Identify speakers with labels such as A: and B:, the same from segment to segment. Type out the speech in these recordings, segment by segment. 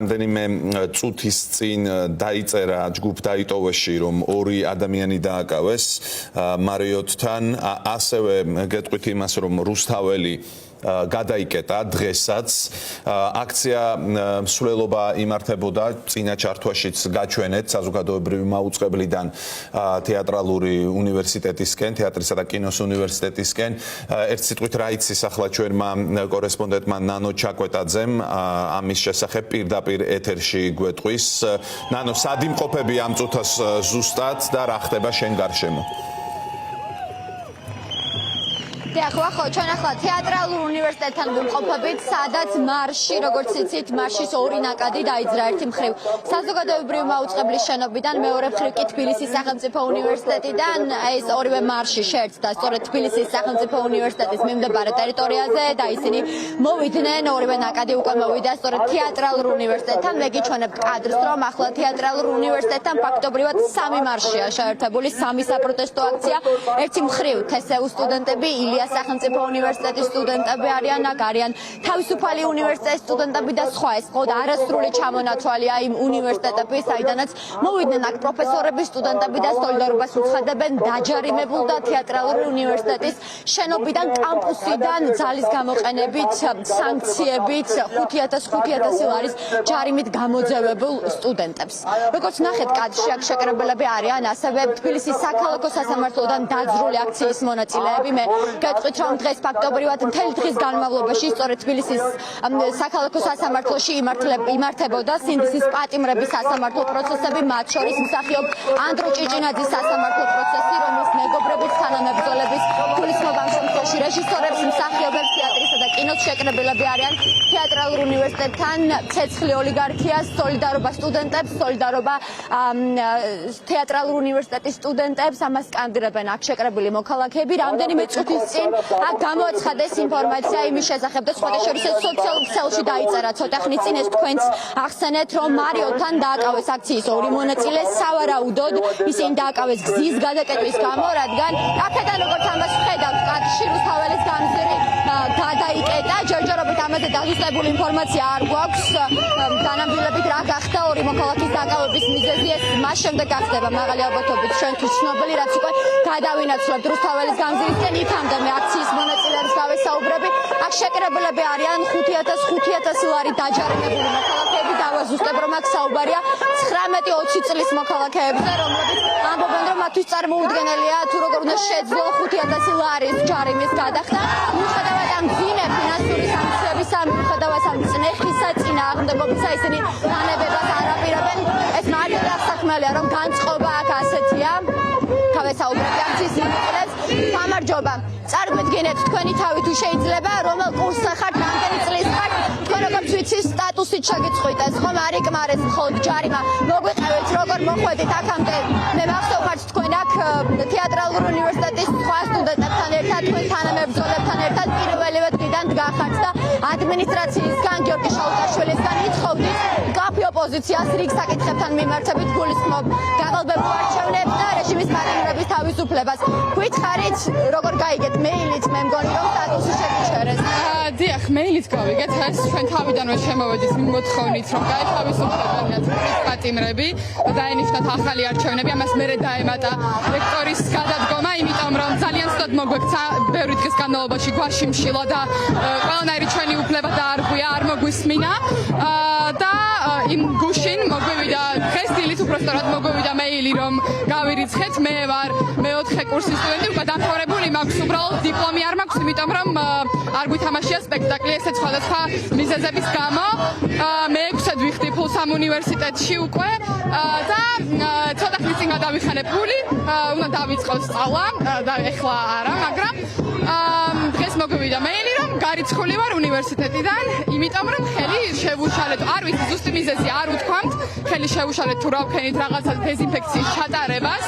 A: რამდენიმე წუთის წინ დაიწერა ჯგუფ დაიტოვეში, რომ ორი ადამიანი დააკავეს მარიოტთან, ასევე გეტყვით იმას, რომ რუსთაველი გადაიკეტა დღესაც. აქცია მსვლელობა იმართებოდა წინა ჩართვაშიც გაჩვენეთ საზოგადოებრივი მაუწყებლიდან თეატრალური უნივერსიტეტისკენ, თეატრისა და კინოს უნივერსიტეტისკენ. ერთ სიტყვით რა იცის ახლა ჩვენმა კორესპონდენტმა ნანო ჩაკვეტაძემ ამის შესახებ პირდაპირ ეთერში გვეტყვის. ნანო, სად იმყოფები ამ წუთას ზუსტად და რა ხდება შენ გარშემო?
B: ჩვენ ახლა თეატრალურ უნივერსიტეტთან ვიმყოფებით, სადაც მარში, როგორც იცით, მარშის ორი ნაკადი დაიძრა. ერთი მხრივ საზოგადოებრივი მაუწყებლის შენობიდან, მეორე მხრივ კი თბილისის სახელმწიფო უნივერსიტეტიდან. ეს ორივე მარში შეერთდა სწორედ თბილისის სახელმწიფო უნივერსიტეტის მიმდებარე ტერიტორიაზე და ისინი მოვიდნენ, ორივე ნაკადი უკვე მოვიდა სწორედ თეატრალურ უნივერსიტეტთან. მე გიჩვენებთ კადრს, რომ ახლა თეატრალურ უნივერსიტეტთან ფაქტობრივად სამი მარშია შეერთებული, სამი საპროტესტო აქცია. ერთი მხრივ თსუ სტუდენტები, სახელმწიფო უნივერსიტეტის სტუდენტები არიან, აქ არიან თავისუფალი უნივერსიტეტის სტუდენტები და სხვა. ეს ყო არასრული ჩამონათვალია იმ უნივერსიტეტების, საიდანაც მოვიდნენ აქ პროფესორები, სტუდენტები და სოლიდარობას უცხადებენ დაჯარიმებულ და თეატრალური უნივერსიტეტის შენობიდან, კამპუსიდან ძალის გამოყენებით, სანქციებით 5,000 ლარის ჯარიმით გამოძევებულ სტუდენტებს. როგორც ნახეთ კადრში, აქ შეკრებილები არიან ასევე თბილისის საქალაქო სასამართლოდან დაძრული აქციის მონაწილეები. მე გეტყვით, რომ დღეს ფაქტობრივად მთელი დღის განმავლობაში სწორედ თბილისის საქალაქო სასამართლოში იმართებოდა სინდისის პატიმრების სასამართლო პროცესები, მათ შორის მსახიობ ანდრო ჭიჭინაძის სასამართლო პროცესი, რომლის მეგობრების, თანამებრძოლების, გულისხმობ ამ შემთხვევაში რეჟისორებს, მსახიობებს, თეატრისა და კინოს შეკრებილები არიან თეატრალურ უნივერსიტეტთან, ცეცხლი ოლიგარქია, სოლიდარობა სტუდენტებს, სოლიდარობა თეატრალურ უნივერსიტეტის სტუდენტებს, ამას სკანდირებენ აქ შეკრებილი მოქალაქეები. რამდენიმე წუთის წინ აქ გამოაცხადეს ინფორმაცია იმის შესახებ და სხვათა შორის სოციალურ ქსელში დაიწერა ცოტა ხნის წინ. ეს თქვენს ახსენეთ, რომ მარიოტთან დააკავეს აქციის ორი მონაწილე, სავარაუდოდ ისინი დააკავეს გზის გადაკეტვის გამო, რადგან აქედან როგორც ამას ვხედავთ, კადრში რუსთაველის გამზირი გადაიკეტა. ჯერჯერობით ამაზე დაზუსტებული ინფორმაცია არ გვაქვს. დანამდვილებით რა გახდა ორი მოქალაქის დაკავების მიზეზი, ეს მას შემდეგ გახდება მაღალი ალბათობით ჩვენთვის ცნობილი, რაც უკვე გადავინაცვლებთ რუსთაველის გამზირისკენ. იქამდე მე აქციის მონაწილეებს გავესაუბრები. აქ შეკრებილები არიან 5,000 ლარი დაჯარიმებული მოქალაქეები. დავაზუსტებ, რომ აქ საუბარია 19-20 წლის მოქალაქეებზე, რომლებიც ამბობენ, რომ მათთვის წარმოუდგენელია თუ როგორ უნდა შეძლო 5,000 ლარის ჯარიმის გადახდა. მიუხედავად ამ მძიმე ფინანსური სანქციებისა, მიუხედავად ამ წნეხისა, წინააღმდეგობისა, ისინი განებებას არ აპირებენ. ეს მარიოდ აღსაქმელია, რომ განწყობა აქ ასეთია. გავესაუბრები აქციის მონაწილეებს. გამარჯობა. წარმოიდგინეთ თქვენი თავი თუ შეიძლება, რომელ კურსზე ხართ, რამდენი წლის ხართ, თქვენ როგორც ვიცით, სტატუსით შეგიწყვიტეს, ხომ არ იკმარეს მხოლოდ ჯარიმა. მოგვიყევით, როგორ მოხვედით აქამდე. მე მახსოვართ თქვენ აქ თეატრალურ უნივერსიტეტის სხვა სტუდენტებთან ერთად, თქვენ თანამებრძოლებთან ერთად პირველივე დღიდან დგახართ და ადმინისტრაციისგან, გიორგი შაუტაშვილისგან ითხოვდით მკაფიო პოზიციას რიგ საკითხებთან მიმართებით, გულისხმობ გაყალბებულ არჩევნებს და რეჟიმის პატიმრების თავისუფლებას. გვითხარით, როგორ გაიგეთ მეილით, მე მგონი რომ სტატუსი შეგიჩერეს.
C: დიახ, მეილით გავიგეთ, ეს ჩვენ თავიდანვე შემოვედით მოთხოვნით, რომ გაეთავისუფლებინათ პატიმრები და დაენიშნათ ახალი არჩევნები. ამას მერე დაემატა რექტორის გადადგომა, იმიტომ რომ ძალიან სწორად მოგვექცა ბევრი დღის განმავლობაში გვაშიმშილა და ყველანაირი ჩვენი უფლება დაარღვია, არ მოგვისმინა და იმ გუშინ მოგვივიდა დღეს დილით უბრალოდ მოგვივიდა მეილი, რომ გავირიცხეთ. მე ვარ მეოთხე კურსის სტუდენტი, უკვე დამთავრებული მაქვს, უბრალოდ დიპლომი არ მაქვს, იმიტომ რომ არ გვითამაშია სპექტაკლი, ესეც სხვადასხვა მიზეზების გამო. მე-6-ად ვიხდი ფულს ამ უნივერსიტეტში უკვე და ცოტა ხნის წინ გადავიხანე ფული, უნდა დავიწყო სწავლა და ეხლა არა, მაგრამ დღეს მოგვივიდა მეილი, რომ გარიცხული ვარ უნივერსიტეტიდან, იმიტომ რომ ხელი შევუშალეთ. არ ვიცი ზუსტი მიზეზი არ უთქვამთ, ხელი შეუშალეთ თუ რა ვქენით რაღაცა დეზინფექციის ჩატარებას.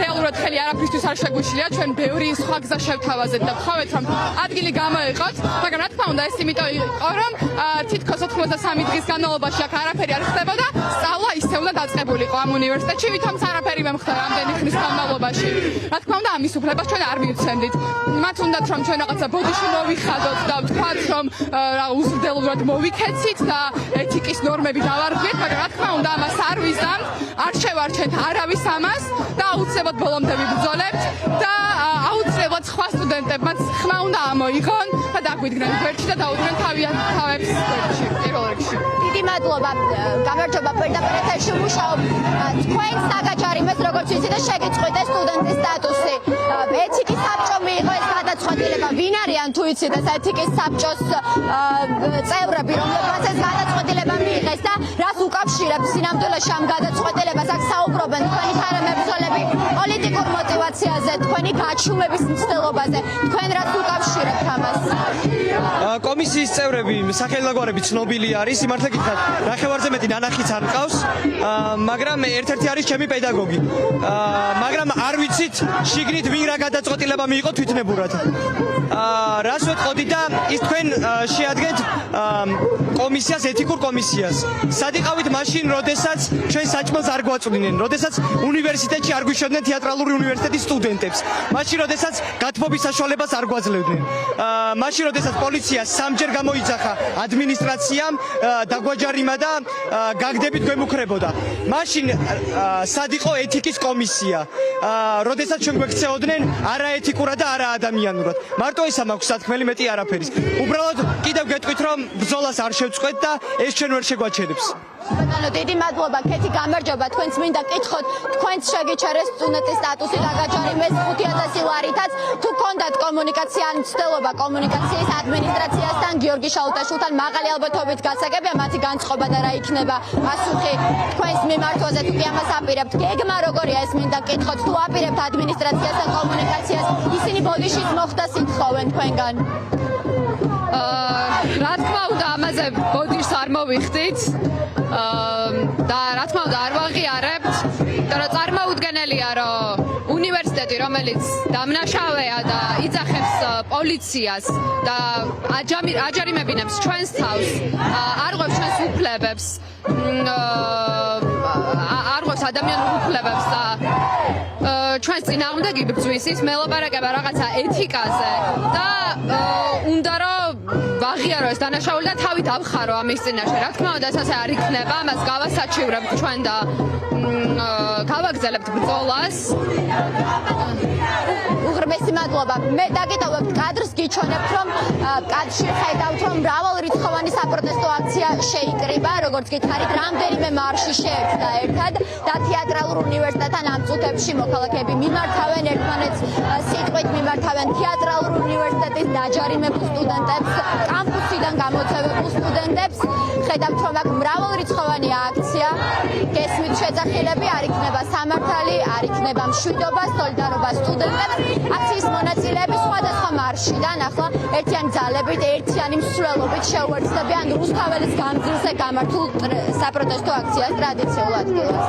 C: რეალურად ხელი არაფრისთვის არ შეგვიშლია, ჩვენ ბევრი სხვა გზა შევთავაზეთ და ვთხოვეთ რომ ადგილი გამოიყოთ, მაგრამ რა თქმა უნდა ეს იმიტომ იყო რომ თითქოს 93 დღის განმავლობაში აქ არაფერი არ ხდებოდა, სწავლა ისე უნდა დაწყებულიყო ამ უნივერსიტეტში, ვითომ არაფერი ვერ ხდება ამდენი ხნის განმავლობაში. რა თქმა უნდა ამის უფლებას ჩვენ არ მივცემდით. მათ უნდათ რომ ჩვენ რაღაცა ბოდიში მოვიხადოთ და ვთქვათ რომ უზრდელურად მოვიქეცით და ეთიკის ნორმები დავარღვიეთ, მაგრამ რა თქმა უნდა ამას არ ვიზამთ, არ შევარჩენთ არავის ამას და აუცილებლად ბოლომდე ვიბრძოლებთ და აუცილებლად სხვა სტუდენტებმაც ხმა უნდა ამოიღონ და დაგვიდგნენ გვერდში და დაუდგნენ თავებს გვერდში პირველ რიგში.
B: დიდი მადლობა. გამარჯობა პირდაპირ ეთერში მუშაობ. თქვენ საგაჩარიმეს როგორც იცით და შეგიწყვიტე სტუდენტის სტატუსი. ეთიკის საბჭომ მიიღო ეს გადაწყვეტილება. ვინ არიან თუ იცით ეს ეთიკის საბჭოს წევრები, რომლებმაც ეს გადაწყვეტილება მიიღეს და რას უკავშირებს სინამდვილეში ამ გადაწყვეტილებას? აქ საუბრობენ თქვენი თანამებრძოლები პოლიტიკურ мотивაციაზე, თქვენი გაჩუმების მცდელობაზე. თქვენ რას უკავშირებთ ამას?
D: კომისიის წევრები სახელმწიფოები ცნობილი არის, სიმართლე გითხრათ, ნახევარზე მეტი ნანახიც არ მყავს, მაგრამ ერთ-ერთი არის ჩემი პედაგოგი. მაგრამ არ ვიცით შიგნით ვინ რა გადაწყვეტილება მიიღო თვითნებურად. რას ვეთყოდი და ის თქვენ შეადგენთ კომისიას, ეთიკურ კომისიას. სად იყავით მაშინ, როდესაც ჩვენ საჭმელს არ გვაწვდინენ, როდესაც უნივერსიტეტში არ გვიშოვდნენ თეატრალური უნივერსიტეტის სტუდენტებს, მაშინ როდესაც გათბობის საშუალებას არ გვაძლევდნენ, მაშინ როდესაც პოლიცია სამჯერ გამოიძახა ადმინისტრაციამ, დაგვაჯარიმა და გაგდებით გვემუქრებოდა. მაშინ სად იყო ეთიკის კომისია, როდესაც ჩვენ გვექცეოდნენ არაეთიკურად და არაადამიანურად. მარტო ისა მაქვს სათქმელი, მეტი არაფერის. უბრალოდ კიდევ გეტყვით რომ ბრძოლას არ შევწყვეთ და ეს ჩვენ ვერ შეგვაჩერებს.
B: ბატონო, დიდი მადლობა. ქეთი გამარჯობა. თქვენც მინდა კითხოთ, თქვენც შეგიჩერეს სტუდენტის სტატუსი დაგაჯარიმეს 5000 ლარითაც. თუ გქონდათ კომუნიკაცია ან მცდელობა კომუნიკაციის ადმინისტრაციასთან, გიორგი შაუტაშვილთან მაღალი ალბათობით გასაგებია მათი განწყობა და რა იქნება პასუხი თქვენს მიმართვაზე, თუ კი ამას აპირებთ. გეგმა როგორია ეს მინდა კითხოთ, თუ აპირებთ ადმინისტრაციას და კომუნიკაციას, ისინი ბოდიშით მოხდას ითხოვენ თქვენგან.
C: რა თქმა უნდა ამაზე ბოდიშს არ მოვიხდით და რა თქმა უნდა არ ვაღიარებთ, მაგრამ წარმოუდგენელია რომ უნივერსიტეტი რომელიც დამნაშავეა და იძახებს პოლიციას და აჯარიმებინებს ჩვენს თავს, არ ღვევს ჩვენს უფლებებს, არ ღვევს ადამიანურ უფლებებს და ჩვენს წინააღმდეგ იბრძვის, ის მელაპარაკება რაღაცა ეთიკაზე და უნდა რომ ვაღიარო ეს დანაშაული და თავი დავხარო ამის წინაშე. რა თქმა უნდა, ეს ასე არ იქნება, ამას გავასაჩივრებთ ჩვენ და გავაგზავნებთ ბრძოლას.
B: უღრმესი მადლობა. მე დაგიტოვებთ კადრს, გიჩვენებთ რომ კადრში ხედავთ რომ მრავალრიცხოვანი საპროტესტო აქცია შეიკრიბა, როგორც გითხარით, რამდენიმე მარში შეერთდა ერთად და თეატრალურ უნივერსიტეტთან ამ წუთებში მოქალაქეები მიმართავენ ერთმანეთს, სიტყვით მიმართავენ თეატრალურ უნივერსიტეტის დაჯარიმებულ სტუდენტებს, კამპუსიდან გამოცემულ სტუდენტებს. ხედავთ რომ აქ მრავალრიცხოვანი აქცია, გესმით შეძახილები, არ იქნება სამართალი, არ იქნება მშვიდობა, სოლიდარობა სტუდენტებს. აქციის მონაწილეები სხვადასხვა მარშიდან ახლა ერთიანი ძალებით, ერთიანი მსვლელობით შეუერთდებიან რუსთაველის გამზირზე გამართულ საპროტესტო აქციას ტრადიციულ ადგილას.